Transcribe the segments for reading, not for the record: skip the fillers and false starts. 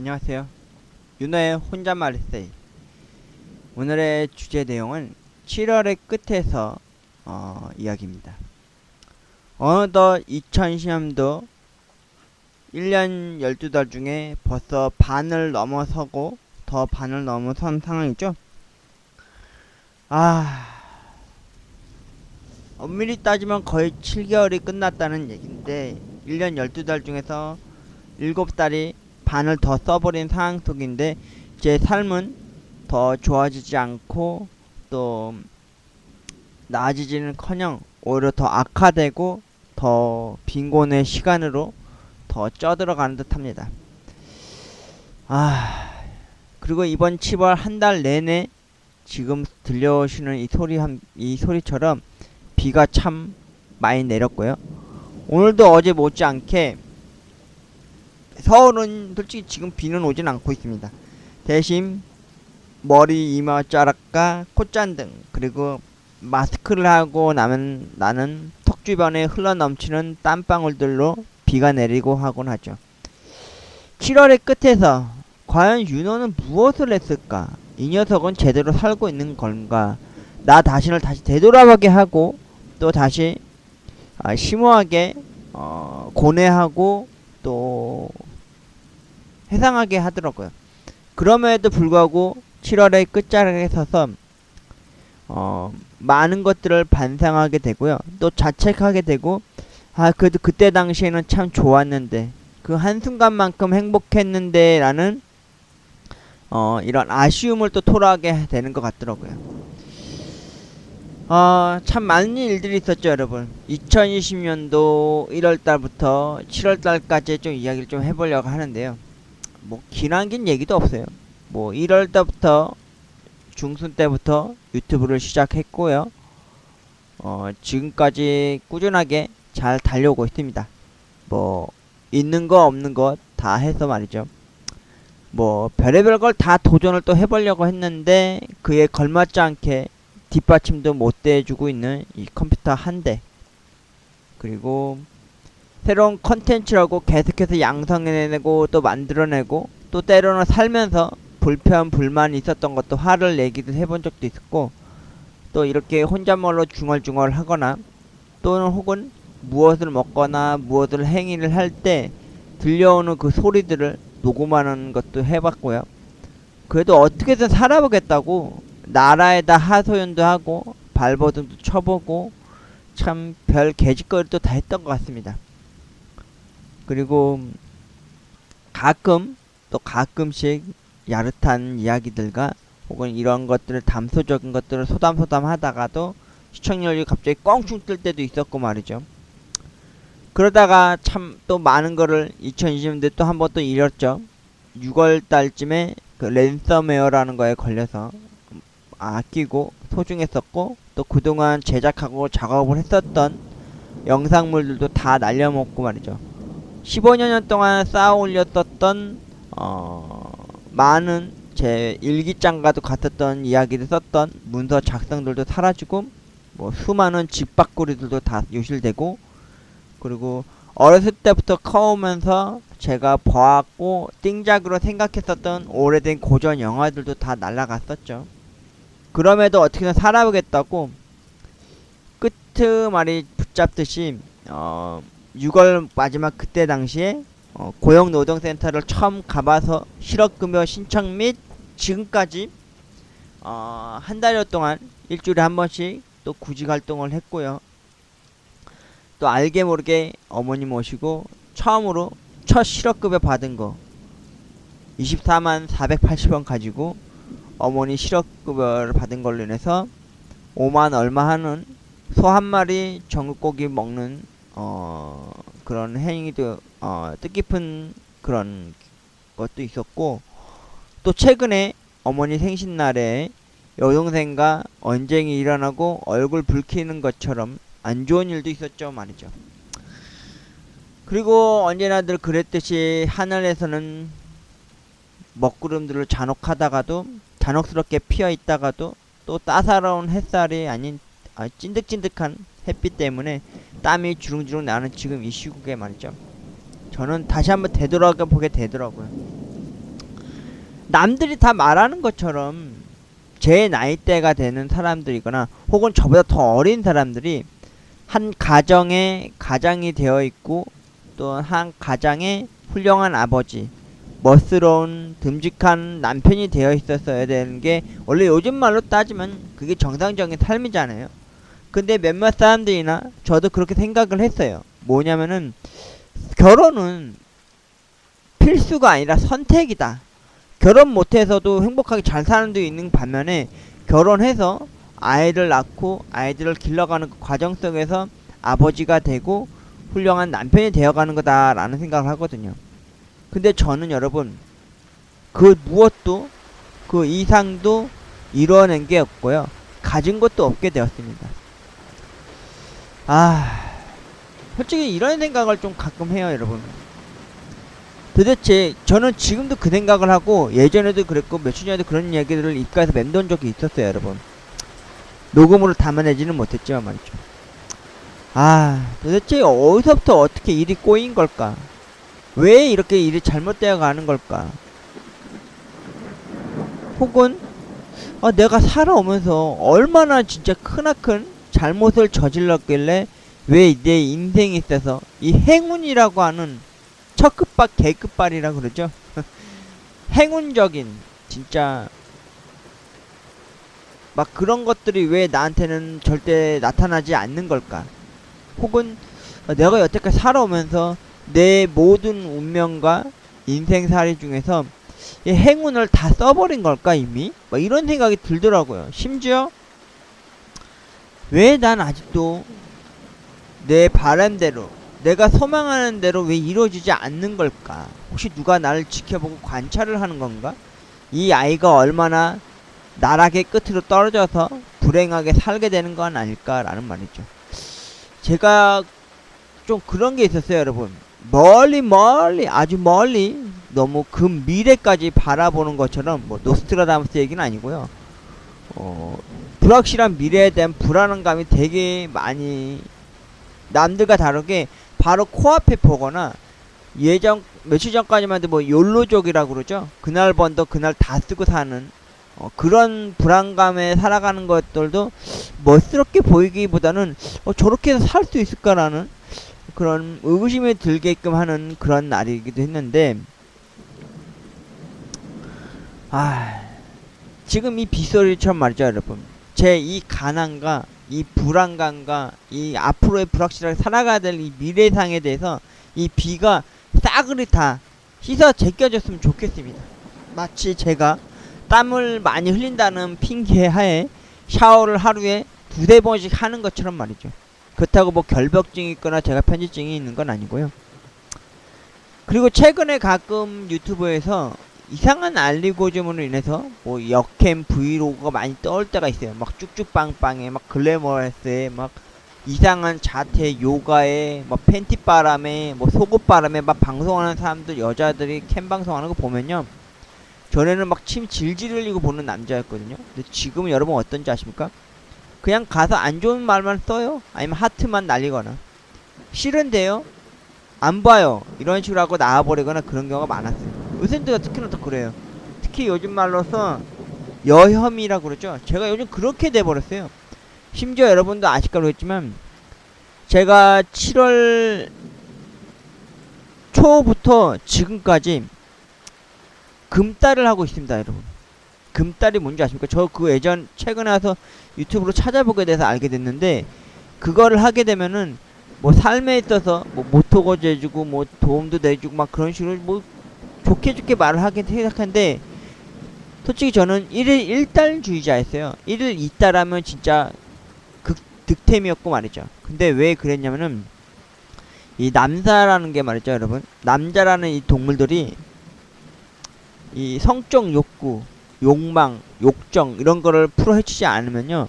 안녕하세요. 윤호의 혼잣말 에세이. 오늘의 주제 내용은 7월의 끝에서 이야기입니다. 어느덧 2020년도 1년 12달 중에 벌써 반을 넘어서고 더 반을 넘어선 상황이죠. 엄밀히 따지면 거의 7개월이 끝났다는 얘기인데 1년 12달 중에서 7달이 반을 더 써버린 상황 속인데 제 삶은 더 좋아지지 않고 또 나아지지는커녕 오히려 더 악화되고 더 빈곤의 시간으로 더 쪄들어가는 듯합니다. 그리고 이번 7월 한 달 내내 지금 들려오시는 이 소리처럼 비가 참 많이 내렸고요. 오늘도 어제 못지않게 서울은 솔직히 지금 비는 오진 않고 있습니다. 대신 머리, 이마 자락과 콧잔등 그리고 마스크를 하고 나는 턱 주변에 흘러넘치는 땀방울들로 비가 내리고 하곤 하죠. 7월의 끝에서 과연 윤호는 무엇을 했을까? 이 녀석은 제대로 살고 있는 건가? 나 자신을 다시 되돌아보게 하고 또 다시 심오하게 고뇌하고 또 회상하게 하더라고요. 그럼에도 불구하고 7월의 끝자락에 서서 많은 것들을 반성하게 되고요. 또 자책하게 되고 그래도 그때 당시에는 참 좋았는데 그 한순간만큼 행복했는데 라는 이런 아쉬움을 또 토로하게 되는 것 같더라고요. 참 많은 일들이 있었죠, 여러분. 2020년도 1월달부터 7월달까지 좀 이야기를 좀 해보려고 하는데요. 뭐 기나긴 얘기도 없어요. 뭐 1월달부터 중순 때부터 유튜브를 시작했고요. 지금까지 꾸준하게 잘 달려오고 있습니다. 뭐 있는 거 없는 거 다 해서 말이죠. 뭐 별의별 걸 다 도전을 또 해보려고 했는데 그에 걸맞지 않게 뒷받침도 못 대주고 있는 이 컴퓨터 한 대, 그리고 새로운 컨텐츠라고 계속해서 양성해내고 또 만들어내고 또 때로는 살면서 불편 불만이 있었던 것도 화를 내기도 해본 적도 있었고, 또 이렇게 혼잣말로 중얼중얼 하거나 또는 혹은 무엇을 먹거나 무엇을 행위를 할 때 들려오는 그 소리들을 녹음하는 것도 해봤고요. 그래도 어떻게든 살아보겠다고 나라에다 하소연도 하고 발버둥도 쳐보고 참 별 개짓거리도 다 했던 것 같습니다. 그리고 가끔씩 야릇한 이야기들과 혹은 이런 것들을 담소적인 것들을 소담소담 하다가도 시청률이 갑자기 껑충 뜰 때도 있었고 말이죠. 그러다가 참 또 많은 거를 2020년대 또 한 번 또 잃었죠. 6월달쯤에 그 랜섬웨어라는 거에 걸려서 아끼고 소중했었고 또 그동안 제작하고 작업을 했었던 영상물들도 다 날려먹고 말이죠. 15년 동안 쌓아 올렸었던 많은 제 일기장과도 같았던 이야기를 썼던 문서 작성들도 사라지고 뭐 수많은 집밥구리들도 다 유실되고, 그리고 어렸을 때부터 커오면서 제가 봐왔고 띵작으로 생각했었던 오래된 고전 영화들도 다 날라갔었죠. 그럼에도 어떻게든 살아보겠다고 끄트말이 붙잡듯이 6월 마지막 그때 당시에 고용노동센터를 처음 가봐서 실업급여 신청 및 지금까지 한 달여 동안 일주일에 한 번씩 또 구직활동을 했고요. 또 알게 모르게 어머니 모시고 처음으로 첫 실업급여 받은 거 24만 480원 가지고 어머니 실업급여를 받은 걸로 인해서 5만 얼마 하는 소 한 마리 전국고기 먹는 그런 행위도 뜻깊은 그런 것도 있었고, 또 최근에 어머니 생신날에 여동생과 언쟁이 일어나고 얼굴 붉히는 것처럼 안 좋은 일도 있었죠 말이죠. 그리고 언제나 늘 그랬듯이 하늘에서는 먹구름들을 잔혹하다가도 잔혹스럽게 피어 있다가도 또 따사로운 햇살이 아닌 찐득찐득한 햇빛 때문에 땀이 주릉주릉 나는 지금 이 시국에 말이죠. 저는 다시 한번 되돌아가 보게 되더라고요. 남들이 다 말하는 것처럼 제 나이대가 되는 사람들이거나 혹은 저보다 더 어린 사람들이 한 가정에 가장이 되어 있고 또 한 가장에 훌륭한 아버지, 멋스러운 듬직한 남편이 되어 있었어야 되는 게 원래 요즘 말로 따지면 그게 정상적인 삶이잖아요. 근데 몇몇 사람들이나 저도 그렇게 생각을 했어요. 뭐냐면은 결혼은 필수가 아니라 선택이다. 결혼 못해서도 행복하게 잘 사는 데 있는 반면에 결혼해서 아이를 낳고 아이들을 길러가는 그 과정 속에서 아버지가 되고 훌륭한 남편이 되어가는 거다라는 생각을 하거든요. 근데 저는 여러분 그 무엇도 그 이상도 이뤄낸 게 없고요. 가진 것도 없게 되었습니다. 솔직히 이런 생각을 좀 가끔 해요, 여러분. 도대체 저는 지금도 그 생각을 하고 예전에도 그랬고 며칠 전에도 그런 이야기들을 입가에서 맴돈 적이 있었어요, 여러분. 녹음으로 담아내지는 못했지만 말이죠. 도대체 어디서부터 어떻게 일이 꼬인 걸까? 왜 이렇게 일이 잘못되어 가는 걸까? 혹은 내가 살아오면서 얼마나 진짜 크나큰 잘못을 저질렀길래 왜 내 인생에 있어서 이 행운이라고 하는 첫끝발 개끝발이라 그러죠. 행운적인 진짜 막 그런 것들이 왜 나한테는 절대 나타나지 않는 걸까? 혹은 내가 여태까지 살아오면서 내 모든 운명과 인생살이 중에서 이 행운을 다 써버린 걸까 이미? 막 이런 생각이 들더라고요. 심지어 왜 난 아직도 내 바람대로 내가 소망하는 대로 왜 이루어지지 않는 걸까? 혹시 누가 나를 지켜보고 관찰을 하는 건가? 이 아이가 얼마나 나락의 끝으로 떨어져서 불행하게 살게 되는 건 아닐까라는 말이죠. 제가 좀 그런 게 있었어요, 여러분. 멀리 아주 멀리 너무 그 미래까지 바라보는 것처럼 뭐 노스트라다무스 얘기는 아니고요. 불확실한 미래에 대한 불안감이 되게 많이 남들과 다르게 바로 코앞에 보거나 예전 며칠 전까지만 해도 뭐 욜로족이라고 그러죠. 그날 번더 그날 다 쓰고 사는 그런 불안감에 살아가는 것들도 멋스럽게 보이기보다는 저렇게 해서 살 수 있을까라는 그런 의구심이 들게끔 하는 그런 날이기도 했는데 지금 이 빗소리처럼 말이죠, 여러분. 제 이 가난과 이 불안감과 이 앞으로의 불확실하게 살아가야 될 이 미래상에 대해서 이 비가 싸그리 다 씻어 제껴졌으면 좋겠습니다. 마치 제가 땀을 많이 흘린다는 핑계 하에 샤워를 하루에 두세 번씩 하는 것처럼 말이죠. 그렇다고 뭐 결벽증이 있거나 제가 편지증이 있는 건 아니고요. 그리고 최근에 가끔 유튜브에서 이상한 알리고즘으로 인해서 뭐 역캠 브이로그가 많이 떠올 때가 있어요. 막 쭉쭉빵빵에 막 글래머러스에 막 이상한 자태 요가에 뭐 팬티바람에 뭐 속옷바람에 막 방송하는 사람들 여자들이 캠 방송하는 거 보면요, 전에는 막 침 질질 흘리고 보는 남자였거든요. 근데 지금은 여러분 어떤지 아십니까? 그냥 가서 안 좋은 말만 써요. 아니면 하트만 날리거나 싫은데요 안 봐요 이런 식으로 하고 나와버리거나 그런 경우가 많았어요. 요새도 특히나 더 그래요. 특히 요즘 말로서 여혐이라고 그러죠. 제가 요즘 그렇게 돼버렸어요. 심지어 여러분도 아실까 모르겠지만 제가 7월 초부터 지금까지 금달을 하고 있습니다, 여러분. 금달이 뭔지 아십니까? 저 그 예전 최근에 와서 유튜브로 찾아보게 돼서 알게 됐는데, 그거를 하게 되면은 뭐 삶에 있어서 뭐 모토거지 해주고 뭐 도움도 내주고 막 그런 식으로 뭐 좋게 말을 하긴 생각하는데, 솔직히 저는 1일 1달주의자였어요. 1일 2달하면 진짜 득템이었고 말이죠. 근데 왜 그랬냐면은 이 남자라는 게 말이죠, 여러분. 남자라는 이 동물들이 이 성적 욕구, 욕망, 욕정 이런 거를 풀어헤치지 않으면요,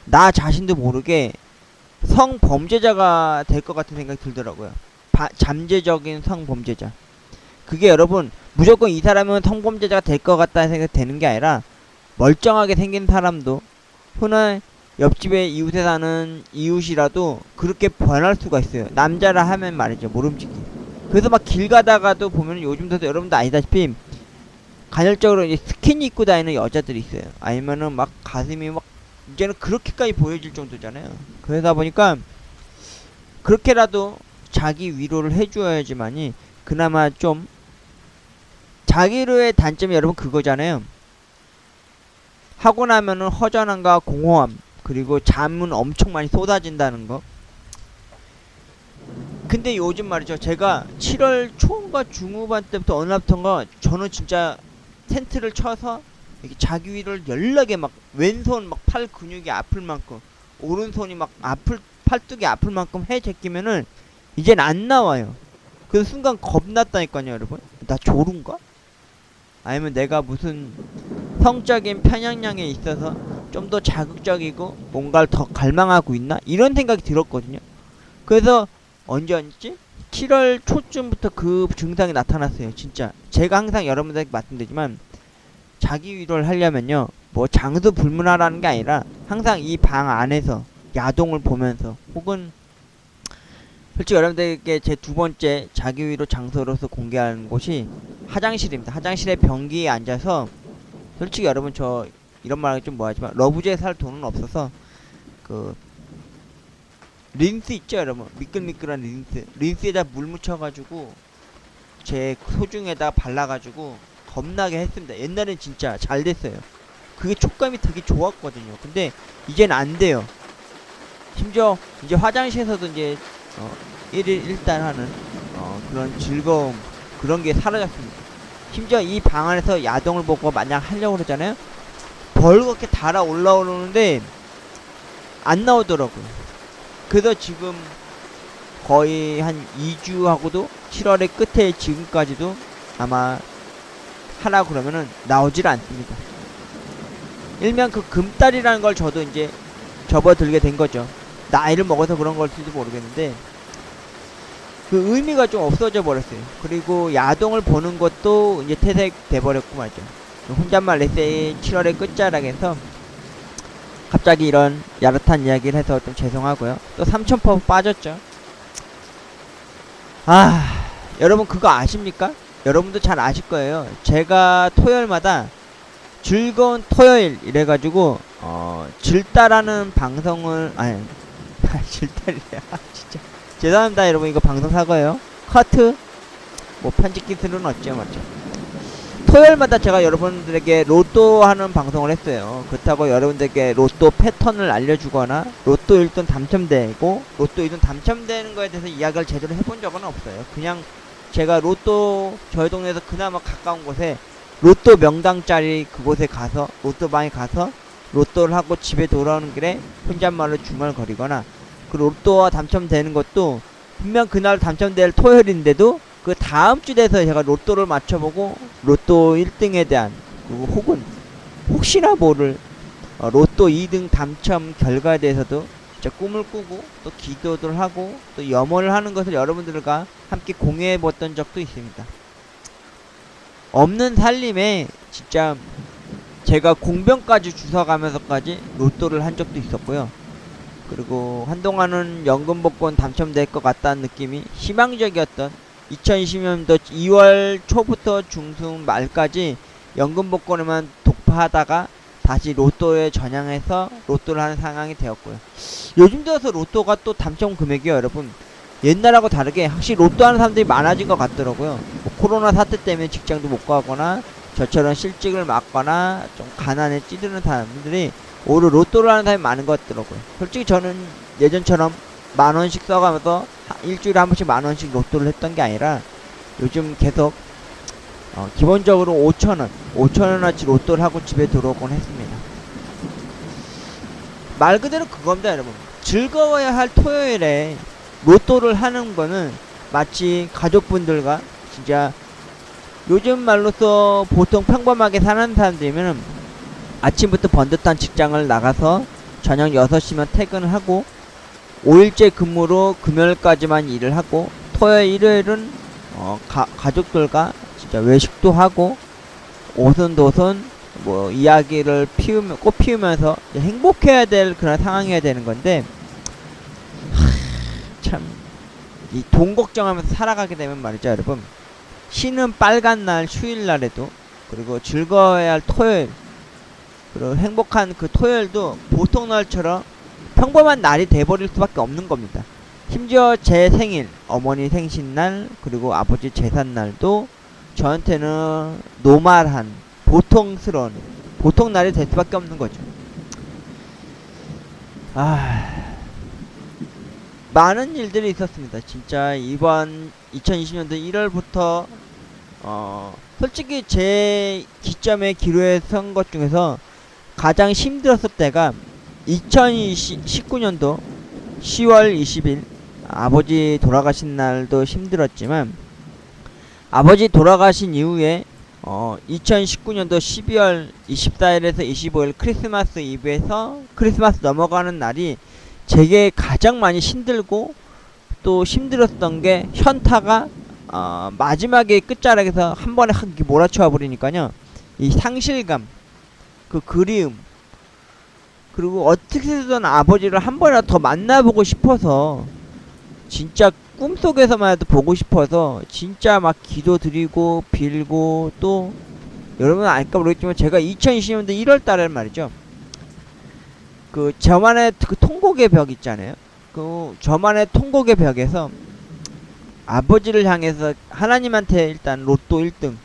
나 자신도 모르게 성범죄자가 될 것 같은 생각이 들더라고요. 잠재적인 성범죄자. 그게 여러분 무조건 이 사람은 성범죄자가 될 것 같다는 생각이 되는 게 아니라, 멀쩡하게 생긴 사람도 흔한 옆집에 이웃에 사는 이웃이라도 그렇게 변할 수가 있어요. 남자라 하면 말이죠, 모름지기. 그래서 막 길 가다가도 보면 요즘도 여러분도 아시다시피 간헐적으로 이제 스키니 입고 다니는 여자들이 있어요. 아니면은 막 가슴이 막 이제는 그렇게까지 보여질 정도잖아요. 그러다 보니까 그렇게라도 자기 위로를 해줘야지만이 그나마 좀 자기의 단점이 여러분 그거잖아요. 하고 나면은 허전함과 공허함 그리고 잠은 엄청 많이 쏟아진다는 거. 근데 요즘 말이죠. 제가 7월 초인가 중후반 때부터 어느 날부터인가 저는 진짜 텐트를 쳐서 이렇게 자기 위를 연락에 막 왼손 막 팔 근육이 아플 만큼 오른손이 막 아플 팔뚝이 아플 만큼 해 제끼면은 이젠 안 나와요. 그 순간 겁났다니까요 여러분. 나 조른가? 아니면 내가 무슨 성적인 편향량에 있어서 좀 더 자극적이고 뭔가를 더 갈망하고 있나? 이런 생각이 들었거든요. 그래서 언제였지? 7월 초쯤부터 그 증상이 나타났어요. 진짜 제가 항상 여러분들에게 말씀드리지만 자기 위로를 하려면요 뭐 장소 불문하라는 게 아니라 항상 이 방 안에서 야동을 보면서 혹은 솔직히 여러분들에게 제 두 번째 자기 위로 장소로서 공개하는 곳이 화장실입니다. 화장실에 변기에 앉아서 솔직히 여러분 저 이런 말 하기 좀 뭐하지만 러브제에 살 돈은 없어서 그 린스 있죠 여러분. 미끌미끌한 린스에다 물 묻혀가지고 제 소중에다 발라가지고 겁나게 했습니다. 옛날엔 진짜 잘 됐어요. 그게 촉감이 되게 좋았거든요. 근데 이젠 안 돼요. 심지어 이제 화장실에서도 이제 1일 1단 하는 그런 즐거움 그런 게 사라졌습니다. 심지어 이 방 안에서 야동을 보고 만약 하려고 그러잖아요. 벌겋게 달아 올라오는데 안 나오더라고요. 그래서 지금 거의 한 2주 하고도 7월의 끝에 지금까지도 아마 하라 그러면은 나오질 않습니다. 일명 그 금딸이라는 걸 저도 이제 접어들게 된 거죠. 나이를 먹어서 그런 걸지도 모르겠는데 그 의미가 좀 없어져 버렸어요. 그리고 야동을 보는 것도 이제 퇴색돼 버렸고 말이죠. 혼잣말 에세이 7월의 끝자락에서 갑자기 이런 야릇한 이야기를 해서 좀 죄송하고요. 또 3000% 빠졌죠. 아, 여러분 그거 아십니까? 여러분도 잘 아실 거예요. 제가 토요일마다 즐거운 토요일 이래가지고 질따라는 방송을 아니 질따리래요. 진짜 죄송합니다 여러분. 이거 방송 사고요. 커트 뭐 편집 기술은 어찌요 맞죠. 토요일마다 제가 여러분들에게 로또 하는 방송을 했어요. 그렇다고 여러분들에게 로또 패턴을 알려주거나 로또 1등 당첨되고 로또 1등 당첨되는 거에 대해서 이야기를 제대로 해본 적은 없어요. 그냥 제가 로또 저희 동네에서 그나마 가까운 곳에 로또 명당짜리 그곳에 가서 로또방에 가서 로또를 하고 집에 돌아오는 길에 혼잣말로 중얼거리거나 그 로또가 당첨되는 것도 분명 그날 당첨될 토요일인데도 그 다음 주 돼서 제가 로또를 맞춰보고 로또 1등에 대한 그리고 혹은 혹시나 모를 로또 2등 당첨 결과에 대해서도 진짜 꿈을 꾸고 또 기도를 하고 또 염원을 하는 것을 여러분들과 함께 공유해 봤던 적도 있습니다. 없는 살림에 진짜 제가 공병까지 주워가면서까지 로또를 한 적도 있었고요. 그리고 한동안은 연금 복권 당첨될 것 같다는 느낌이 희망적이었던 2020년도 2월 초부터 중순 말까지 연금 복권에만 독파하다가 다시 로또에 전향해서 로또를 하는 상황이 되었고요. 요즘 들어서 로또가 또 당첨 금액이요 여러분 옛날하고 다르게 확실히 로또 하는 사람들이 많아진 것 같더라고요. 뭐 코로나 사태 때문에 직장도 못 가거나 저처럼 실직을 맞거나 좀 가난에 찌드는 사람들이 오히려 로또를 하는 사람이 많은 것 같더라고요. 솔직히 저는 예전처럼 만원씩 써가면서 일주일에 한 번씩 만원씩 로또를 했던 게 아니라 요즘 계속 기본적으로 5천원어치 로또를 하고 집에 들어오곤 했습니다. 말 그대로 그겁니다 여러분. 즐거워야 할 토요일에 로또를 하는 거는 마치 가족분들과 진짜 요즘 말로써 보통 평범하게 사는 사람들이면 아침부터 번듯한 직장을 나가서 저녁 6시면 퇴근을 하고 5일째 근무로 금요일까지만 일을 하고 토요일 일요일은 가족들과 진짜 외식도 하고 오손도손 뭐 이야기를 꽃 피우면서 행복해야 될 그런 상황이어야 되는 건데 참 이 돈 걱정하면서 살아가게 되면 말이죠 여러분 쉬는 빨간 날 휴일 날에도 그리고 즐거워야 할 토요일, 그리고 행복한 그 토요일도 보통 날처럼 평범한 날이 돼버릴 수밖에 없는 겁니다. 심지어 제 생일, 어머니 생신날, 그리고 아버지 제삿날도 저한테는 노멀한 보통스러운 보통 날이 될 수밖에 없는 거죠. 많은 일들이 있었습니다. 진짜 이번 2020년도 1월부터 솔직히 제 기점에 기로에 선 것 중에서 가장 힘들었을 때가 2019년도 10월 20일 아버지 돌아가신 날도 힘들었지만, 아버지 돌아가신 이후에 2019년도 12월 24일에서 25일 크리스마스 이브에서 크리스마스 넘어가는 날이 제게 가장 많이 힘들고, 또 힘들었던 게 현타가 마지막에 끝자락에서 한 번에 확 몰아쳐 버리니까요. 이 상실감, 그 그리움, 그리고 어떻게든 아버지를 한 번이라도 더 만나보고 싶어서, 진짜 꿈속에서만 해도 보고 싶어서 진짜 막 기도드리고 빌고, 또 여러분 알까 모르겠지만 제가 2020년도 1월달에 말이죠, 그 저만의 그 통곡의 벽 있잖아요. 그 저만의 통곡의 벽에서 아버지를 향해서 하나님한테 일단 로또 1등,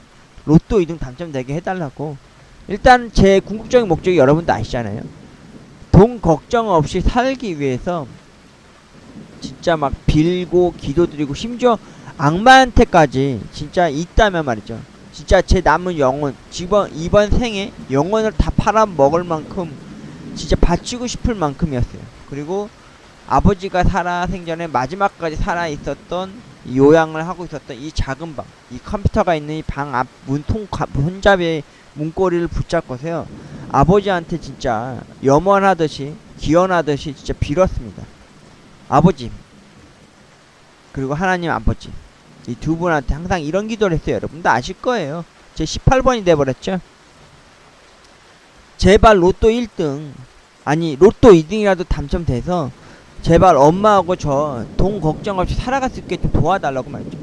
로또 2등 당첨되게 해달라고. 일단 제 궁극적인 목적이 여러분도 아시잖아요. 돈 걱정 없이 살기 위해서 진짜 막 빌고 기도드리고, 심지어 악마한테까지 진짜 있다면 말이죠, 진짜 제 남은 영혼, 이번 생에 영혼을 다 팔아먹을 만큼 진짜 바치고 싶을 만큼이었어요. 그리고 아버지가 살아생전에 마지막까지 살아있었던, 요양을 하고 있었던 이 작은 방, 이 컴퓨터가 있는 이 방 앞 문통 손잡이에 문고리를 붙잡고서요, 아버지한테 진짜 염원하듯이 기원하듯이 진짜 빌었습니다. 아버지, 그리고 하나님 아버지, 이 두 분한테 항상 이런 기도를 했어요. 여러분도 아실 거예요. 제 18번이 돼버렸죠. 제발 로또 1등, 아니 로또 2등이라도 당첨돼서 제발 엄마하고 저 돈 걱정 없이 살아갈 수 있게 좀 도와달라고 말이죠.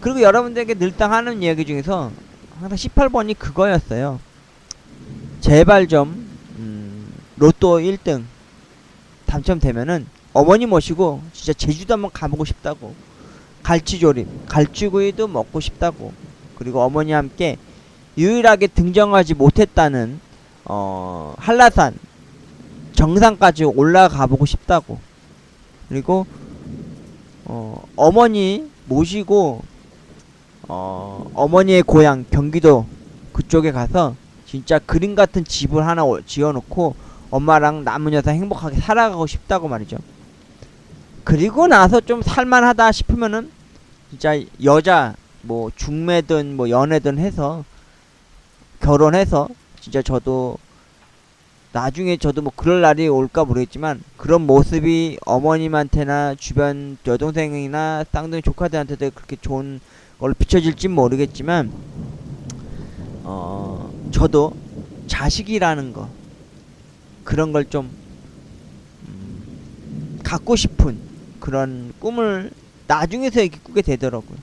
그리고 여러분들에게 늘상 하는 이야기 중에서 항상 18번이 그거였어요. 제발 좀 로또 1등 당첨되면은 어머니 모시고 진짜 제주도 한번 가보고 싶다고, 갈치조림, 갈치구이도 먹고 싶다고, 그리고 어머니와 함께 유일하게 등정하지 못했다는 한라산 정상까지 올라가 보고 싶다고, 그리고 어머니 모시고 어머니의 고향 경기도 그쪽에 가서 진짜 그림 같은 집을 하나 지어놓고 엄마랑 남은 여생 행복하게 살아가고 싶다고 말이죠. 그리고 나서 좀 살만하다 싶으면은 진짜 여자 뭐 중매든 뭐 연애든 해서 결혼해서 진짜 저도 나중에 저도 뭐 그럴 날이 올까 모르겠지만, 그런 모습이 어머님한테나 주변 여동생이나 쌍둥이 조카들한테도 그렇게 좋은 걸로 비춰질진 모르겠지만, 저도 자식이라는 거, 그런 걸 좀 갖고 싶은 그런 꿈을 나중에서 이렇게 꾸게 되더라고요.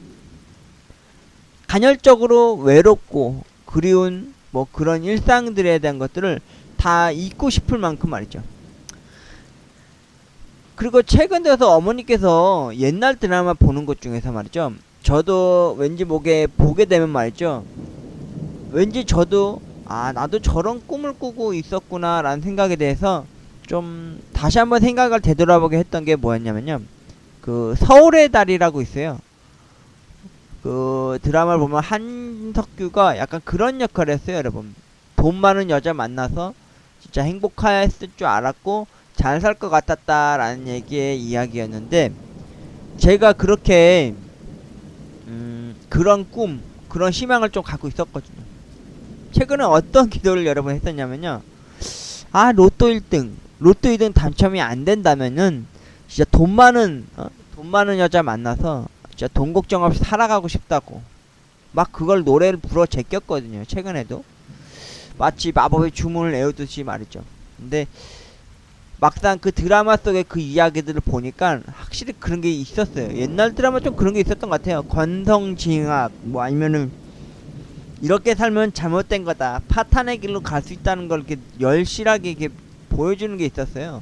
간헐적으로 외롭고 그리운 뭐 그런 일상들에 대한 것들을 다 잊고 싶을 만큼 말이죠. 그리고 최근 들어서 어머니께서 옛날 드라마 보는 것 중에서 말이죠, 저도 왠지 보게 되면 말이죠, 왠지 저도 나도 저런 꿈을 꾸고 있었구나 라는 생각에 대해서 좀 다시 한번 생각을 되돌아보게 했던 게 뭐였냐면요, 그 서울의 달이라고 있어요. 그 드라마를 보면 한석규가 약간 그런 역할을 했어요. 여러분, 돈 많은 여자 만나서 진짜 행복했을 줄 알았고 잘 살 것 같았다 라는 얘기의 이야기였는데, 제가 그렇게 그런 꿈, 그런 희망을 좀 갖고 있었거든요. 최근에 어떤 기도를 여러분 했었냐면요, 로또 1등, 로또 2등 당첨이 안 된다면은 진짜 돈 많은 여자 만나서 진짜 돈 걱정 없이 살아가고 싶다고 막 그걸 노래를 불어 제꼈거든요. 최근에도 마치 마법의 주문을 외우듯이 말이죠. 근데 막상 그 드라마 속의 그 이야기들을 보니까 확실히 그런 게 있었어요. 옛날 드라마 좀 그런 게 있었던 것 같아요. 권성징악 뭐 아니면은 이렇게 살면 잘못된 거다. 파탄의 길로 갈 수 있다는 걸 이렇게 열실하게 이렇게 보여주는 게 있었어요.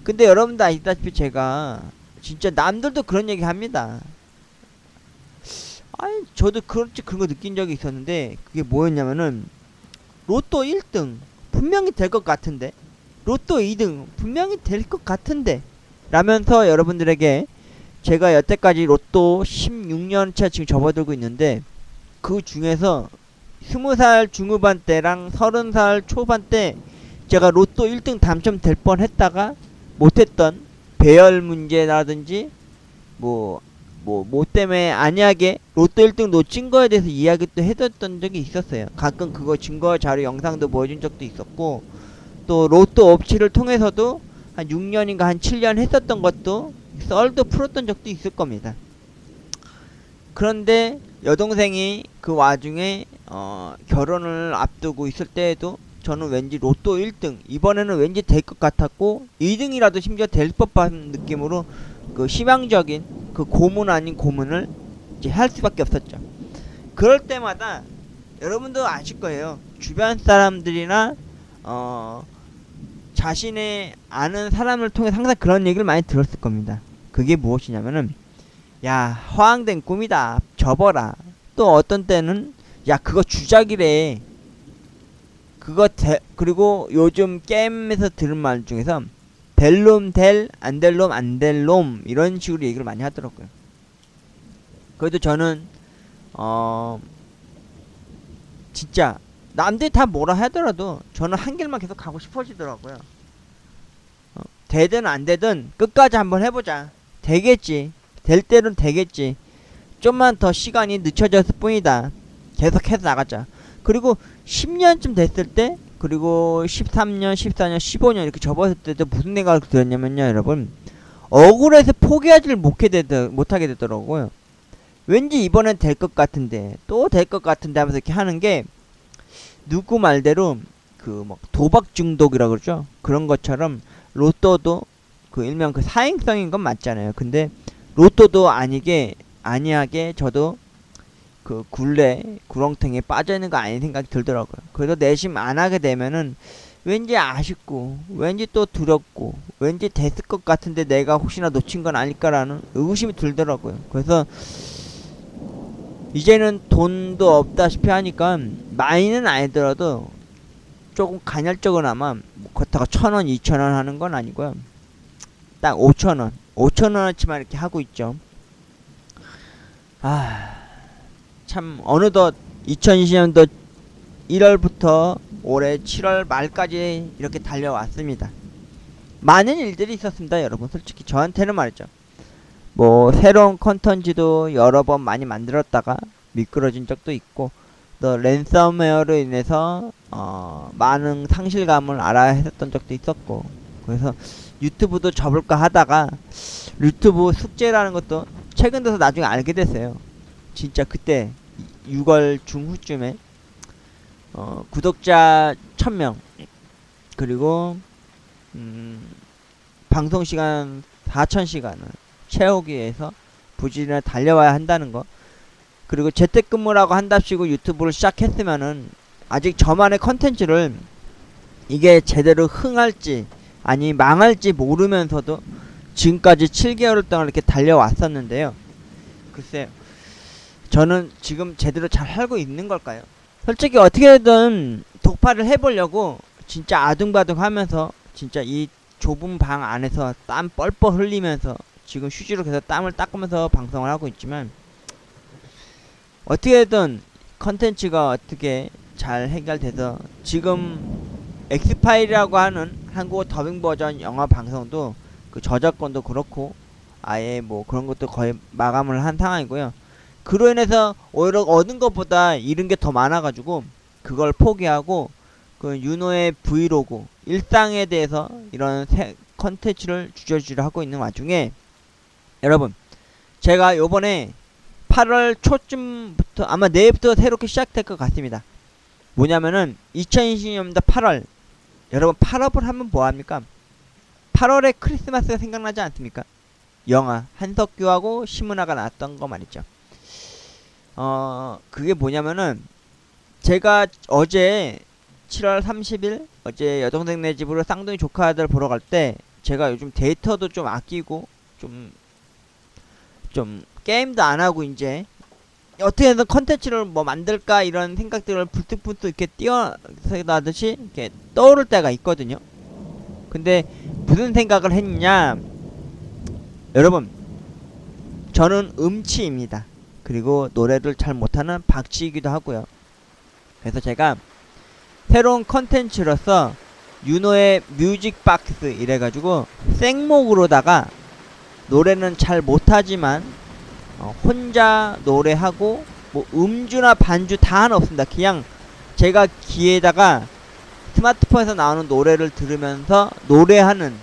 근데 여러분도 아시다시피 제가 진짜 남들도 그런 얘기 합니다. 아니 저도 그런 거 느낀 적이 있었는데 그게 뭐였냐면은 로또 1등 분명히 될 것 같은데 로또 2등 분명히 될 것 같은데 라면서 여러분들에게 제가 여태까지 로또 16년차 지금 접어들고 있는데 그 중에서 20살 중후반 때랑 30살 초반 때 제가 로또 1등 당첨될 뻔 했다가 못했던 배열 문제라든지 뭐 때문에 안약에 로또 1등 놓친 거에 대해서 이야기 또 해뒀던 적이 있었어요. 가끔 그거 증거 자료 영상도 보여준 적도 있었고 또 로또 업체를 통해서도 한 6년인가 한 7년 했었던 것도 썰도 풀었던 적도 있을 겁니다. 그런데 여동생이 그 와중에 결혼을 앞두고 있을 때에도 저는 왠지 로또 1등 이번에는 왠지 될 것 같았고 2등이라도 심지어 될 법한 느낌으로 그 희망적인 그 고문 아닌 고문을 이제 할 수밖에 없었죠. 그럴 때마다 여러분도 아실 거예요. 주변 사람들이나 자신의 아는 사람을 통해 항상 그런 얘기를 많이 들었을 겁니다. 그게 무엇이냐면은 야 허황된 꿈이다 접어라. 또 어떤 때는 야 그거 주작이래. 그리고 요즘 게임에서 들은 말 중에서 될 놈 될, 안 될 놈 안 될 놈 이런 식으로 얘기를 많이 하더라고요. 그래도 저는 진짜 남들이 다 뭐라 하더라도 저는 한 길만 계속 가고 싶어지더라고요. 되든 안 되든 끝까지 한번 해보자. 되겠지. 될 때는 되겠지. 좀만 더 시간이 늦춰졌을 뿐이다. 계속해서 나가자. 그리고 10년쯤 됐을 때 그리고 13년, 14년, 15년 이렇게 접었을 때도 무슨 생각을 들었냐면요 여러분 억울해서 포기하지를 못하게 되더라고요. 왠지 이번엔 될 것 같은데 또 될 것 같은데 하면서 이렇게 하는 게 누구 말대로 그 뭐 도박 중독이라고 그러죠. 그런 것처럼 로또도 그 일명 그 사행성인 건 맞잖아요. 근데 로또도 아니하게 저도 그 구렁텅이에 빠져있는 거 아닌 생각이 들더라고요. 그래도 내심 안 하게 되면은 왠지 아쉽고 왠지 또 두렵고 왠지 됐을 것 같은데 내가 혹시나 놓친 건 아닐까라는 의구심이 들더라고요. 그래서 이제는 돈도 없다시피 하니까 많이는 아니더라도 조금 간헐적으로나마 뭐 그렇다고 1,000원, 2,000원 하는 건 아니고요. 딱 5,000원, 5,000원어치만 이렇게 하고 있죠. 참 어느덧 2020년도 1월부터 올해 7월 말까지 이렇게 달려왔습니다. 많은 일들이 있었습니다 여러분. 솔직히 저한테는 말이죠. 뭐 새로운 컨텐츠도 여러 번 많이 만들었다가 미끄러진 적도 있고 또 랜섬웨어로 인해서 많은 상실감을 알아야 했었던 적도 있었고 그래서 유튜브도 접을까 하다가 유튜브 숙제라는 것도 최근 들어서 나중에 알게 됐어요. 진짜 그때 6월 중후쯤에 구독자 1000명 그리고 방송시간 4000시간을 채우기 위해서 부지런히 달려와야 한다는 거 그리고 재택근무라고 한답시고 유튜브를 시작했으면은 아직 저만의 컨텐츠를 이게 제대로 흥할지 아니 망할지 모르면서도 지금까지 7개월 동안 이렇게 달려왔었는데요. 글쎄요. 저는 지금 제대로 잘 살고 있는 걸까요? 솔직히 어떻게든 독파를 해보려고 진짜 아둥바둥 하면서 진짜 이 좁은 방 안에서 땀 뻘뻘 흘리면서 지금 휴지로 계속 땀을 닦으면서 방송을 하고 있지만 어떻게든 컨텐츠가 어떻게 잘 해결돼서 지금 엑스파일이라고 하는 한국어 더빙 버전 영화 방송도 그 저작권도 그렇고 아예 뭐 그런 것도 거의 마감을 한 상황이고요. 그로 인해서 오히려 얻은 것보다 잃은 게 더 많아가지고 그걸 포기하고 그 윤호의 브이로그 일상에 대해서 이런 컨텐츠를 주저주저 하고 있는 와중에 여러분 제가 요번에 8월 초쯤부터 아마 내일부터 새롭게 시작될 것 같습니다. 뭐냐면은 2020년도 8월 여러분 8월을 하면 뭐합니까? 8월에 크리스마스가 생각나지 않습니까? 영화 한석규하고 심은하가 나왔던 거 말이죠. 그게 뭐냐면은 제가 어제 7월 30일 어제 여동생네 집으로 쌍둥이 조카들 보러 갈 때 제가 요즘 데이터도 좀 아끼고 좀 게임도 안 하고 이제 어떻게든 컨텐츠를 뭐 만들까 이런 생각들을 불쑥불쑥 이렇게 뛰어나듯이 이렇게 떠오를 때가 있거든요. 근데 무슨 생각을 했냐, 여러분, 저는 음치입니다. 그리고 노래를 잘 못하는 박치이기도 하고요. 그래서 제가 새로운 컨텐츠로서 윤호의 뮤직박스 이래가지고 생목으로다가 노래는 잘 못하지만 혼자 노래하고 뭐 음주나 반주 다 하나 없습니다. 그냥 제가 귀에다가 스마트폰에서 나오는 노래를 들으면서 노래하는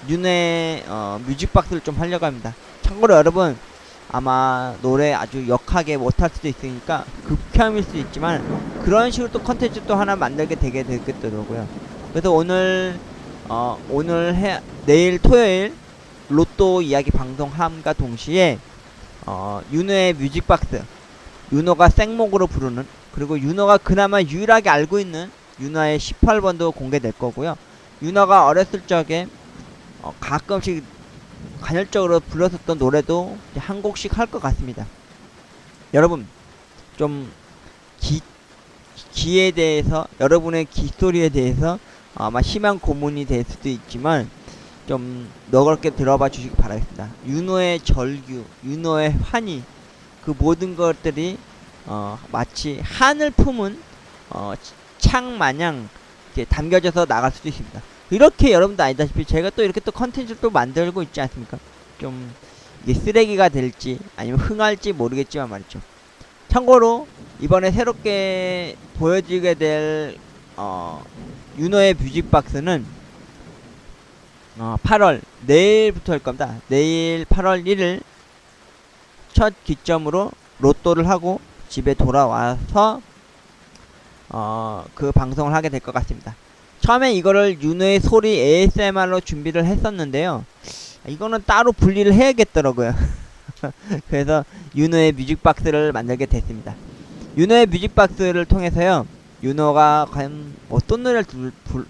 윤의 뮤직박스를 좀 하려고 합니다. 참고로 여러분, 아마 노래 아주 역하게 못할 수도 있으니까 극혐일 수도 있지만 그런 식으로 또 컨텐츠 또 하나 만들게 되겠더라고요. 그래서 내일 토요일 로또 이야기 방송함과 동시에 윤호의 뮤직박스, 윤호가 생목으로 부르는, 그리고 윤호가 그나마 유일하게 알고 있는 윤호의 18번도 공개될 거고요. 윤호가 어렸을 적에 가끔씩 간헐적으로 불렀었던 노래도 한 곡씩 할 것 같습니다. 여러분, 좀 귀에 대해서, 여러분의 귀소리에 대해서 아마 심한 고문이 될 수도 있지만 좀 너그럽게 들어봐 주시기 바라겠습니다. 윤호의 절규, 윤호의 환희, 그 모든 것들이 마치 한을 품은 창 마냥 이렇게 담겨져서 나갈 수도 있습니다. 이렇게 여러분도 아시다시피 제가 또 이렇게 또 컨텐츠를 또 만들고 있지 않습니까? 좀 이게 쓰레기가 될지 아니면 흥할지 모르겠지만 말이죠. 참고로 이번에 새롭게 보여드리게 될 윤호의 뮤직박스는 8월 내일부터 할 겁니다. 내일 8월 1일 첫 기점으로 로또를 하고 집에 돌아와서 그 방송을 하게 될 것 같습니다. 처음에 이거를 윤호의 소리 ASMR로 준비를 했었는데요. 이거는 따로 분리를 해야겠더라고요. 그래서 윤호의 뮤직박스를 만들게 됐습니다. 윤호의 뮤직박스를 통해서요, 윤호가 과연 어떤 노래를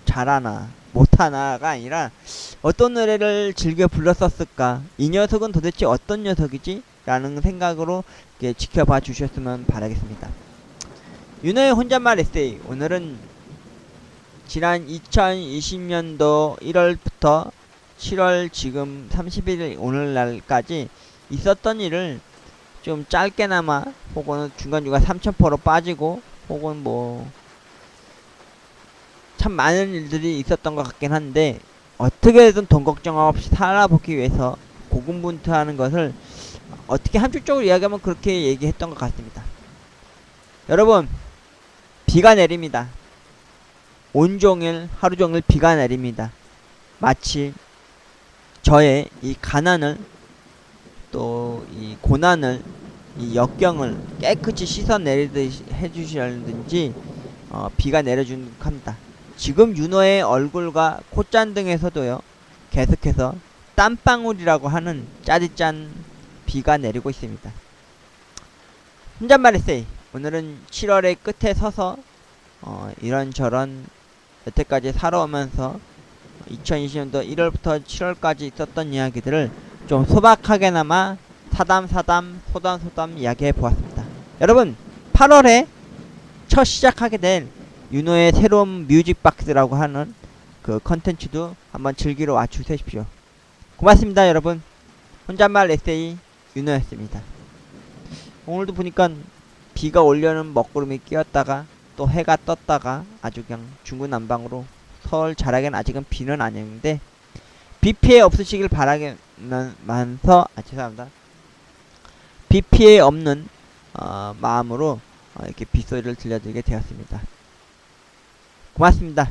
잘하나 못하나가 아니라 어떤 노래를 즐겨 불렀었을까, 이 녀석은 도대체 어떤 녀석이지? 라는 생각으로 이렇게 지켜봐 주셨으면 바라겠습니다. 윤호의 혼잣말 에세이, 오늘은 지난 2020년도 1월부터 7월 지금 31일 오늘날까지 있었던 일을 좀 짧게나마, 혹은 중간중간 3000%로 빠지고, 혹은 뭐 참 많은 일들이 있었던 것 같긴 한데, 어떻게든 돈 걱정 없이 살아보기 위해서 고군분투하는 것을 어떻게 함축적으로 이야기하면 그렇게 얘기했던 것 같습니다. 여러분, 비가 내립니다. 온종일 하루종일 비가 내립니다. 마치 저의 이 가난을, 또 이 고난을, 이 역경을 깨끗이 씻어내리듯이 해주시려든지 비가 내려준 합니다. 지금 윤호의 얼굴과 콧잔등에서도요, 계속해서 땀방울이라고 하는 짜릿짠 비가 내리고 있습니다. 혼잣말 에세이, 오늘은 7월의 끝에 서서 이런저런 여태까지 살아오면서 2020년도 1월부터 7월까지 있었던 이야기들을 좀 소박하게나마 소담 이야기해 보았습니다. 여러분, 8월에 첫 시작하게 된 윤호의 새로운 뮤직박스라고 하는 그 컨텐츠도 한번 즐기러 와주십시오. 고맙습니다, 여러분. 혼잣말 에세이 윤호였습니다. 오늘도 보니까 비가 오려는 먹구름이 끼었다가 또 해가 떴다가 아주 그냥 중구난방으로, 서울 자락엔 아직은 비는 아닌데 비 피해 없으시길 바라면서 죄송합니다. 비 피해 없는 마음으로 이렇게 빗소리를 들려드리게 되었습니다. 고맙습니다.